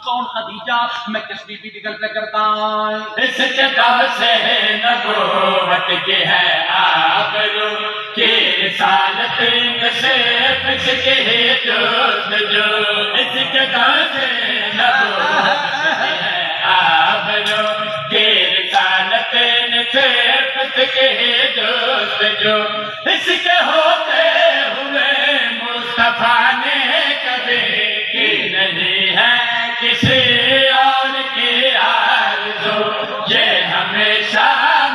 کون خدیجہ میں کس بی بی کی گل پہ کرتا اس کے دم سے نبوت کی ہے آبرو کہ رسالت صرف اس کے جستجو اس کے دم سے نبوت کی ہے آبرو کہ رسالت صرف اس کے جستجو اس کے ہوتے ہوئے مصطفیٰ نے کبھی کی نہیں ہے کسی اور کی آرزو یہ ہمیشہ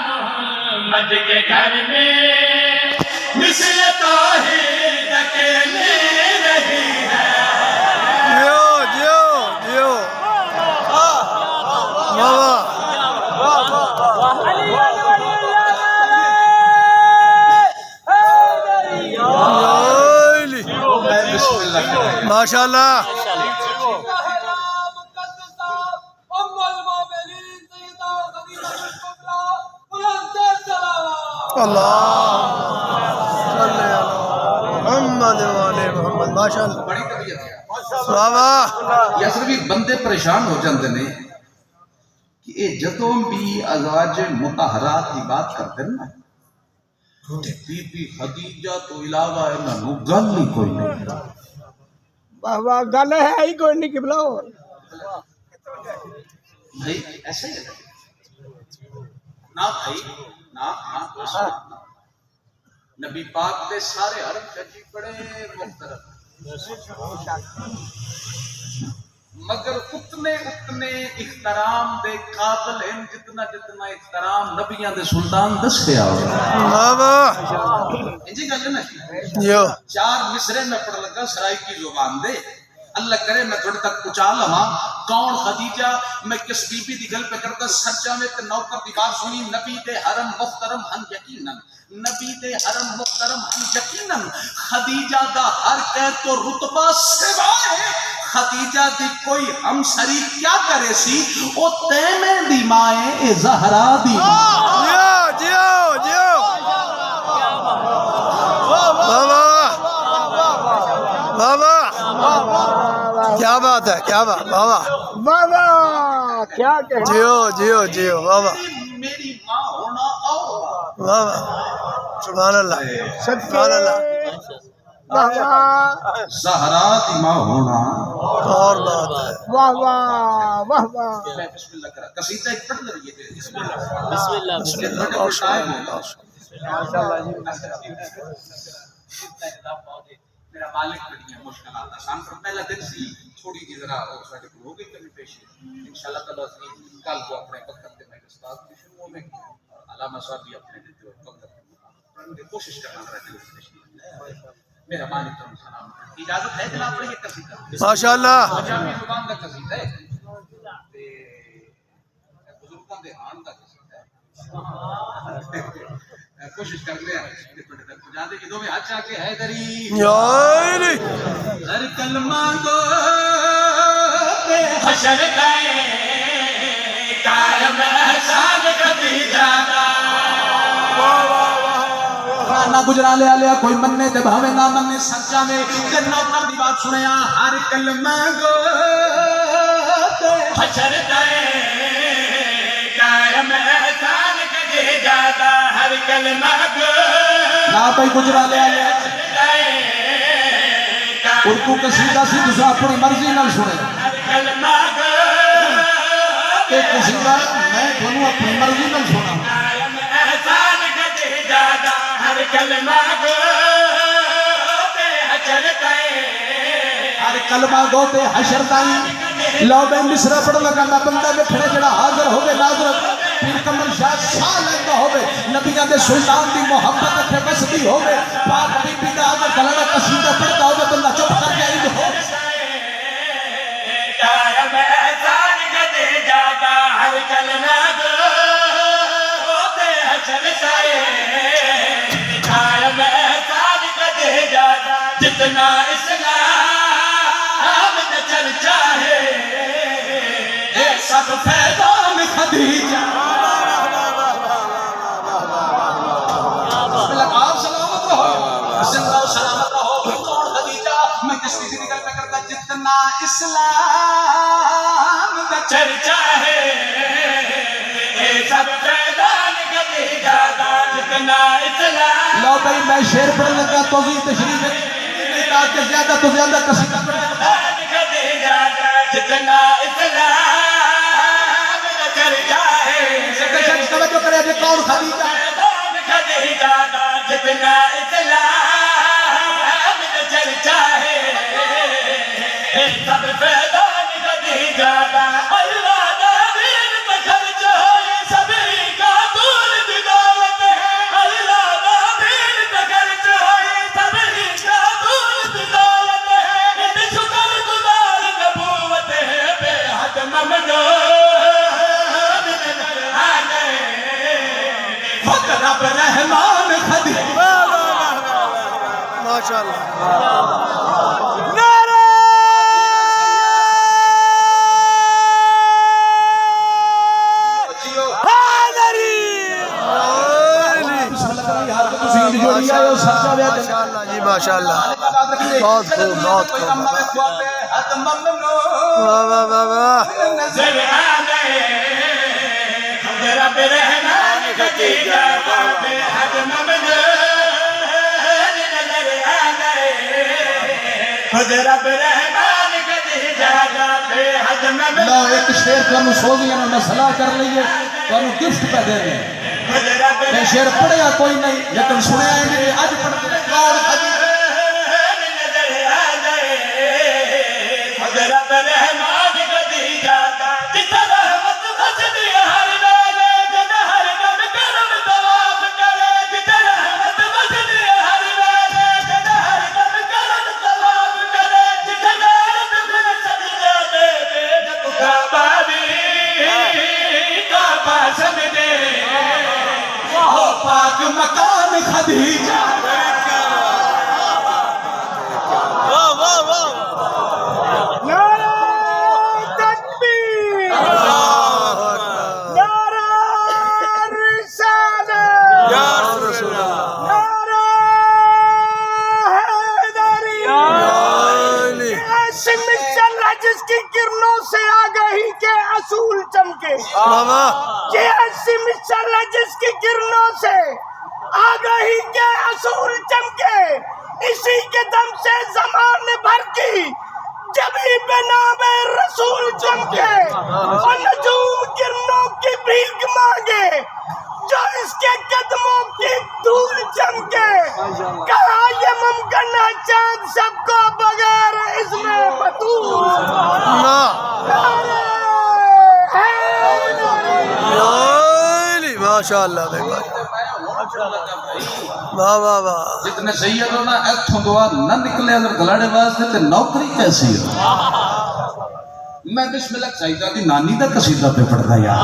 محمد کے گھر میں مثل توحید اکیلی رہی ہے جیو جیو جیو ماشاء اللہ محمد محمد ماشاء اللہ بڑی طبیعت ہے واہ واہ یہ اصل بھی بندے پریشان ہو جاندے نے کہ یہ جدوں بھی ازواج مطہرات کی بات کرتے ہیں نا بی بی خدیجہ تو علاوہ انہوں گل ہی کوئی نہیں واہ واہ گل ہے ہی کوئی نہیں قبلہ بھائی ایسا ہی ہے نا بھائی نا نبی پاک دے سارے عرب شجی بڑے محترم مگر اتنے احترام دے قابل ہیں جتنا احترام نبیاں دے سلطان دسیا ہو واہ واہ انجی گل نا جو 4 مصرے میں پڑھ لگا سرائی کی زبان دے اللہ کرے میں تھوڑے تک پہنچا لواں کون خدیجہ میں کس بی بی دی گل پہ کرتا سچا میں تے نوکر دی بات سنی نبی دے حرم محترم ہن یقیناً نبی دے حرم محترم ہن یقیناً خدیجہ دا ہر کہہ تو رتبہ سوائے خدیجہ دی کوئی ہمسری کیا کرے سی او تیمے دی مائے اے زہرا دی جیو جیو جیو واہ واہ واہ واہ کیا بات ہے کیا بات واہ واہ واہ واہ کیا جیو جیو جیو واہ واہ میری ماں ہونا اور واہ واہ سبحان اللہ سبحان اللہ زہرا دی ماں ہونا اور بات ہے واہ واہ واہ واہ بسم اللہ کرا قصیدہ ایک پڑھ لئیے بسم اللہ بسم اللہ میرا مالک بڑی ہے مشکلات آسان پر پہلا دن سی تھوڑی جی ذرا ساڑھے کو ہو گئی کمی پیشی انشاءاللہ تعالیٰ کل کو اپنے وقت کے میں استاد کی شروع میں اور علامہ صاحب بھی اپنے جو وقت کے کوشش کرنا رہتے ہیں میرا مالک تو سلام اجازت ہے جناب پر یہ قصیدہ ماشاء اللہ جامع زبان کا قصیدہ ہے بزرگوں دے آن کا قصیدہ ہے کوشش کر لیا پہنچا دے جدوں میں ہاتھ آ کے حیدری ہر کلمہ گو حشر گئے کائم احسان خدیجہ نہ گجرا لیا لیا کوئی مننے تے بھاوے نہ مننے سچا میں تے نوکر دی بات سنیا ہر کلمہ گو حشر گئے کائم احسان خدیجہ ہر کلمہ گو نہ کوئی گجرا لیا لیا اردو قصیدہ سی دوسرا اپنی مرضی نال سنے ایک قصیدہ میں دونوں اپنی مرضی نال سنا ہر کلمہ گو تے حشر تائیں لو بے مصرہ پڑھ لگا میں بندہ میں کھڑے جڑا حاضر ہوگے ناظر پیر کمل شاہ شاہ لیندہ ہوگے نبیان دے سلطان دی محبت اکھے بسدی ہوگے پاک بی بی دا آگر کلمہ قصیدہ پڑھتا ہوگے بندہ چپ کر کے عید ہو کائم احسان خدیجہ ہر کلمہ گو تے حشر تائیں کائم احسان خدیجہ جتنا اسلام میں چرچا ہے اے سب فیضان خدیجہ آپ سلامت رہو زندہ و سلامت رہو کون خدیجہ میں کس کی ذکر کرتا جتنا اسلام چرچا ہے سب فیضان خدیجہ کا جتنا اسلام لو بھائی میں شعر پڑھنے لگا توضیح تشریف نہیں کہا کہ زیادہ تو زیادہ قصیدہ پڑھنے لگا خدیجہ کا جتنا اسلام چرچا ہے توجہ کرے ابھی کون خدیجہ فیضان خدیجہ کا جتنا اسلام چرچا ہے سب فیضان خدیجہ کا اللہ کا دین پہ خرچ ہوئی سبھی کا دور دلالت ہے اللہ کا دین پہ خرچ ہوئی سبھی کا دور دلالت ہے ان شکر گزار نبوت ہے بے حد ممنون آ گئے خود رب رحمان خدیجہ ماشاءاللہ ماشاءاللہ جی ماشاءاللہ بہت خوب بہت خوب واہ واہ واہ واہ نظر آ گئے خود رب رحمان خدیجہ کا بے حد ممنون نظر آ گئے خود رب رحمان خدیجہ کا بے حد ممنون لو ایک شعر تمہیں سوزی انہوں نے صلاح کر لیے تمہیں گفٹ پہ دے دیں خود رب میں شعر پڑھیا کوئی نہیں لیکن سنے آئیں گے آج پڑھتے ہیں کون خدیجہ نظر آ گئے خود رب رحمان خدیجہ کا جس رحمت بخشتی ہر ویلے جن ہر دم کرم طواف کرے جس رحمت بخشتی ہر ویلے جن ہر دم کرم طواف کرے جس غیرت میں سجدہ دے دے جب کعبہ بھی کعبہ سمجھے وہ پاک مکان خدیجہ واہ واہ واہ نعرہ تکبیر نعرہ رسالت یا رسول اللہ نعرہ حیدری علی ایسی مشن ہے جس کی کرنوں سے آگہی کے اصول چمکے واہ واہ یہ ایسی مشن ہے جس کی کرنوں سے آگہی کے اصول چمکے اسی کے دم سے زمانے بھر کی جبھی پہ نام رسول چمکے اور نجوم کرنوں کی بھیک مانگے جو اس کے قدموں کی دھول چمکے کہا یہ ممکن ہے چاند سب کو بغیر اس میں بطول علی ماشاءاللہ دیکھو واہ واہ واہ جتنے سید ہونا ایتھوں دعا نہ نکلے اگر گلاڑے واسطے تے نوکری کیسی ہے میں بسم اللہ سیدہ دی نانی دا قصیدہ پہ پڑھتا یار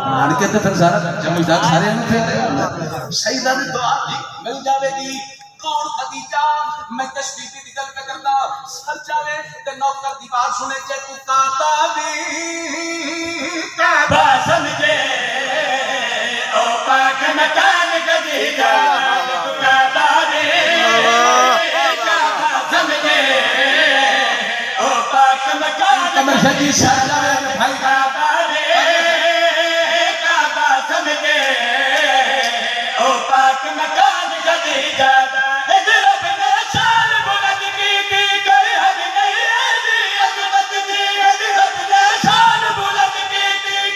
نان کے تے پھر سارا جمعیداد سارے ہم پھر سیدہ دی دعا مل جاوے گی کون خدیجہ میں تشریفی دی گل پہ کرتا سر جاوے تے نوکر دی بات سنے جے تو کعبہ بھی کعبہ سمجھے او پاک مکان خدیجہ کعبہ بھی کعبہ سمجھے او پاک مکان کمر شجی سر جاوے بھائی کعبہ بھی کعبہ سمجھے او پاک مکان خدیجہ اس رب نے شان بلند کی کوئی حد نہیں ہے جی عظمت دی اس رب نے شان بلند کی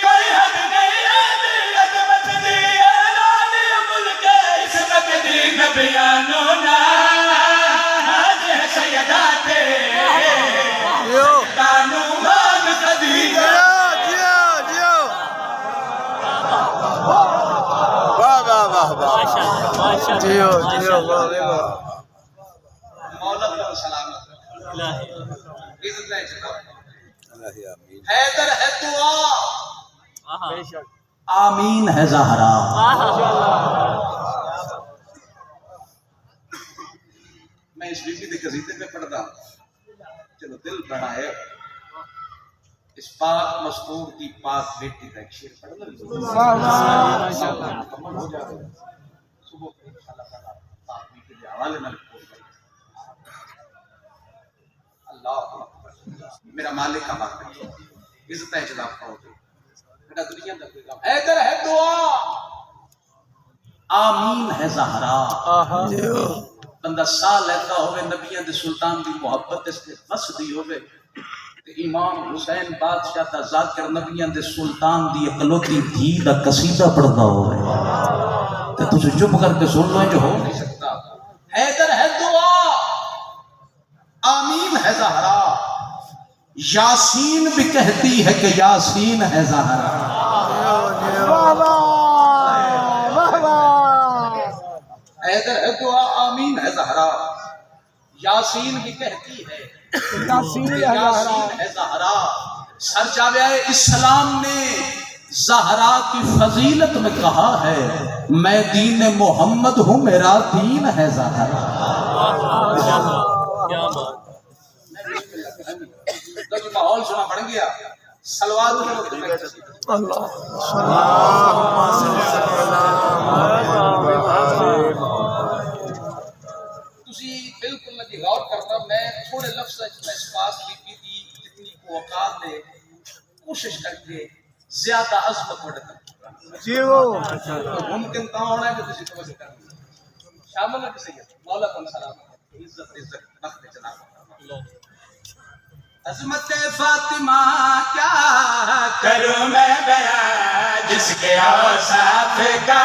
کوئی حد نہیں ہے جی عظمت دی اعلان ملک عصمت دی نبیانو ناز ہے سیدات یو تانو مان خدیجہ جیو جیو واہ واہ واہ واہ جیو جیو واہ واہ مولا پر سلامت عزت ہے حیدر ہے دعا آمین ہے زہرا میں اس بیبی کے قصیدے پہ پڑھتا ہوں چلو دل بڑا ہے اس پاک مستور کی پاک بیٹی کا ایک شعر پڑھ لیں مکمل ہو جائے گا صبح کو انشاءاللہ تعالیٰ پاک بیٹی کے حوالے میں اللہ اکبر میرا مالک کا بات ہے عزت ہے جناب پاؤ بیٹا دنیا کا کوئی کام حیدر ہے دعا آمین ہے زہرا بندہ سا لیتا ہوئے نبیوں دے سلطان دی محبت اس کے بس دی ہوئے تے امام حسین بادشاہ دا ذاکر نبیوں دے سلطان دی اکلوتی دھی دا قصیدہ پڑھتا ہوئے تے تجھے چپ کر کے سن لو جو ہو نہیں سکتا حیدر ہے دعا آمین ہے زہرا یاسین بھی کہتی ہے کہ یاسین ہے زہرا حیدر ہے دعا آمین ہے زہرا یاسین بھی کہتی ہے یاسین ہے زہرا سرجاویہ اسلام نے زہرا کی فضیلت میں کہا ہے میں دین محمد ہوں میرا دین ہے زہرا تو جو ماحول سنا پڑ گیا سلوات اللہ تسی بالکل نہ غور کرتا میں تھوڑے لفظ اس پاس بی دی جتنی کو اوقات دے کوشش کر کے زیادہ عظمت بڑھتا جی وہ ممکن تا ہونا ہے کہ تسی توجہ کر شامل ہے کہ سید مولا کو سلام عزت وقت جناب عظمت فاطمہ کیا کروں میں بیان جس کے اوصاف کا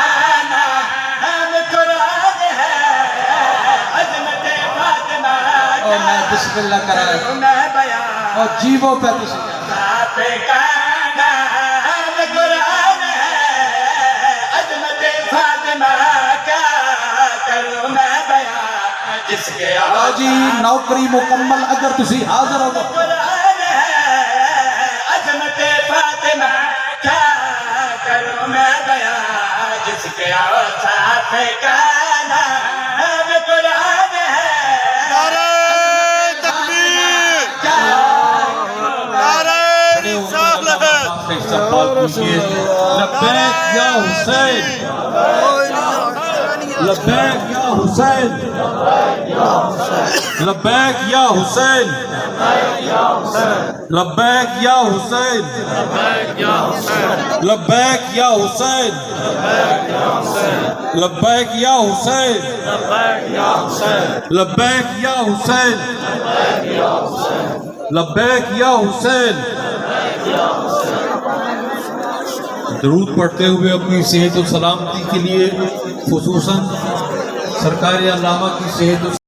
نام قرآن ہے عظمت فاطمہ کیا میں بسم اللہ کروں میں بیان اور جیووں پہ کسی اوصاف کا نام قرآن ہے عظمت فاطمہ کیا کروں میں بیان جس کے جی نوکری مکمل اگر تسی حاضر ہو قرآن ہے عظمت فاطمہ کیا کروں میں بیان جس کے اوصاف کا نام قرآن ہے نعرہ تکبیر نعرہ رسالت لبیک یا حسین لبیک یا حسین لبیک یا حسین لبیک یا حسین لبیک یا حسین لبیک یا حسین لبیک یا حسین لبیک یا حسین درود پڑھتے ہوئے اپنی صحت و سلامتی کے لیے خصوصاً سرکار علامہ کی صحت و